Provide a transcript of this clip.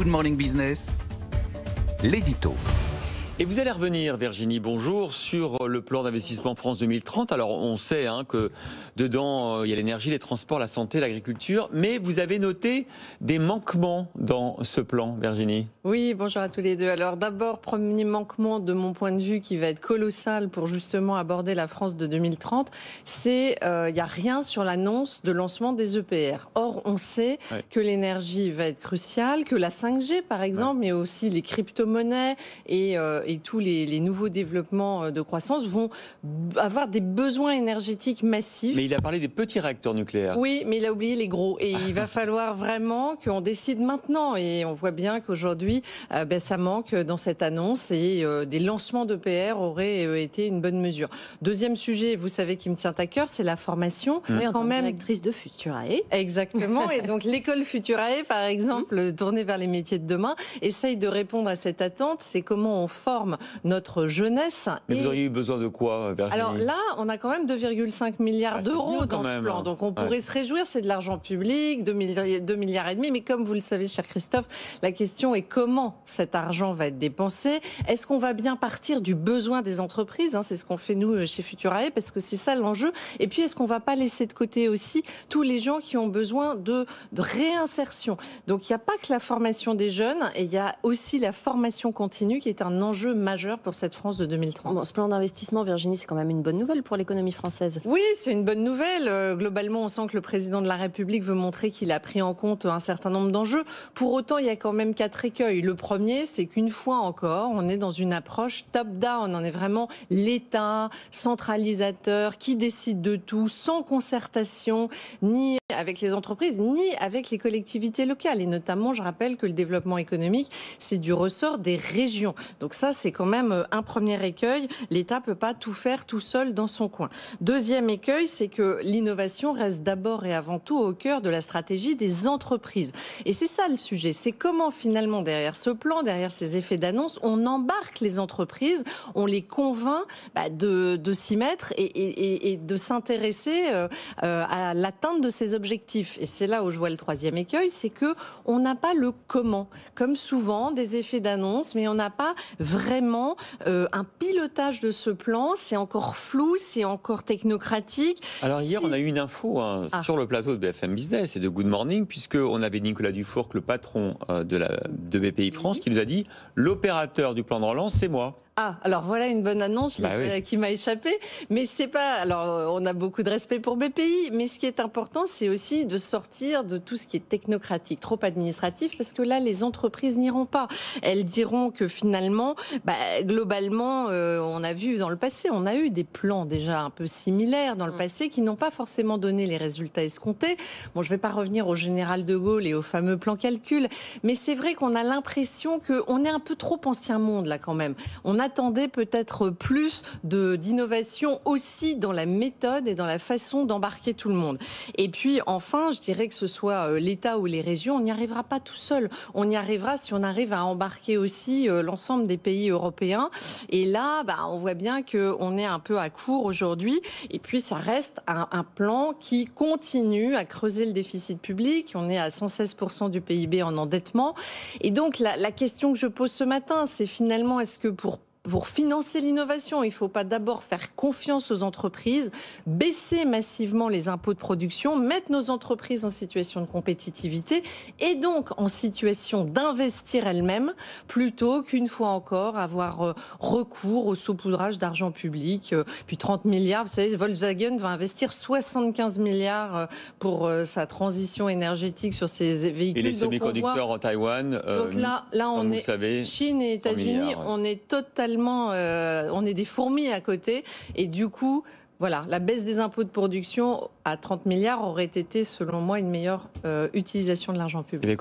Good Morning Business, l'édito. Et vous allez revenir, Virginie, bonjour, sur le plan d'investissement France 2030. Alors, on sait que dedans, il y a l'énergie, les transports, la santé, l'agriculture. Mais vous avez noté des manquements dans ce plan, Virginie. Oui, bonjour à tous les deux. Alors d'abord, premier manquement de mon point de vue qui va être colossal pour justement aborder la France de 2030, c'est il n'y a rien sur l'annonce de lancement des EPR. Or, on sait que l'énergie va être cruciale, que la 5G par exemple, mais aussi les crypto-monnaies et tous les nouveaux développements de croissance vont avoir des besoins énergétiques massifs. Mais il a parlé des petits réacteurs nucléaires. Oui, mais il a oublié les gros. Et il va falloir vraiment qu'on décide maintenant. Et on voit bien qu'aujourd'hui, ça manque dans cette annonce et des lancements d'EPR auraient été une bonne mesure. Deuxième sujet, vous savez, qui me tient à cœur, c'est la formation. Oui, en tant que directrice de Futurae. Exactement. Et donc l'école Futurae, par exemple, tournée vers les métiers de demain, essaye de répondre à cette attente. C'est comment on forme notre jeunesse. Mais vous auriez eu besoin de quoi, Virginie ? Alors là, on a quand même 2,5 milliards d'euros dans ce plan. Donc on pourrait se réjouir, c'est de l'argent public, 2,5 milliards. Mais comme vous le savez, cher Christophe, la question est comment cet argent va être dépensé. Est-ce qu'on va bien partir du besoin des entreprises ? C'est ce qu'on fait nous chez Futurae, parce que c'est ça l'enjeu. Et puis est-ce qu'on va pas laisser de côté aussi tous les gens qui ont besoin de réinsertion ? Donc il n'y a pas que la formation des jeunes, et il y a aussi la formation continue qui est un enjeu majeur pour cette France de 2030. Bon, ce plan d'investissement, Virginie, c'est quand même une bonne nouvelle pour l'économie française. Oui, c'est une bonne nouvelle. Globalement, on sent que le président de la République veut montrer qu'il a pris en compte un certain nombre d'enjeux. Pour autant, il y a quand même 4 écueils. Le premier, c'est qu'une fois encore, on est dans une approche top-down. On est vraiment l'État centralisateur qui décide de tout, sans concertation, ni avec les entreprises, ni avec les collectivités locales. Et notamment, je rappelle que le développement économique, c'est du ressort des régions. Donc ça, c'est quand même un premier écueil. L'État peut pas tout faire tout seul dans son coin. Deuxième écueil, c'est que l'innovation reste d'abord et avant tout au cœur de la stratégie des entreprises. Et c'est ça le sujet. C'est comment finalement, derrière ce plan, derrière ces effets d'annonce, on embarque les entreprises, on les convainc de s'y mettre et de s'intéresser à l'atteinte de ces objectifs. Et c'est là où je vois le troisième écueil, c'est que on n'a pas le comment. Comme souvent, des effets d'annonce, mais on n'a pas vraiment un pilotage de ce plan. C'est encore flou, c'est encore technocratique. Alors hier, on a eu une info sur le plateau de BFM Business et de Good Morning, puisqu'on avait Nicolas Dufourcq, le patron de BPI France, qui nous a dit « L'opérateur du plan de relance, c'est moi ». Ah, alors voilà une bonne annonce qui m'a échappé. Mais c'est pas. Alors, on a beaucoup de respect pour BPI, mais ce qui est important, c'est aussi de sortir de tout ce qui est technocratique, trop administratif, parce que là, les entreprises n'iront pas. Elles diront que finalement, globalement, on a vu dans le passé, on a eu des plans déjà un peu similaires dans le passé qui n'ont pas forcément donné les résultats escomptés. Bon, je vais pas revenir au général de Gaulle et au fameux plan calcul, mais c'est vrai qu'on a l'impression qu'on est un peu trop ancien monde là quand même. On attendait peut-être plus d'innovation aussi dans la méthode et dans la façon d'embarquer tout le monde. Et puis enfin, je dirais que ce soit l'État ou les régions, on n'y arrivera pas tout seul. On y arrivera si on arrive à embarquer aussi l'ensemble des pays européens. Et là, on voit bien qu'on est un peu à court aujourd'hui. Et puis ça reste un plan qui continue à creuser le déficit public. On est à 116% du PIB en endettement. Et donc la question que je pose ce matin, c'est finalement, est-ce que pour financer l'innovation, il ne faut pas d'abord faire confiance aux entreprises, baisser massivement les impôts de production, mettre nos entreprises en situation de compétitivité et donc en situation d'investir elles-mêmes plutôt qu'une fois encore avoir recours au saupoudrage d'argent public. Puis 30 milliards, vous savez, Volkswagen va investir 75 milliards pour sa transition énergétique sur ses véhicules. Et les semi-conducteurs en Taïwan, donc là on est, savez, Chine et États-Unis, on est totalement on est des fourmis à côté et du coup, voilà, la baisse des impôts de production à 30 milliards aurait été, selon moi, une meilleure utilisation de l'argent public.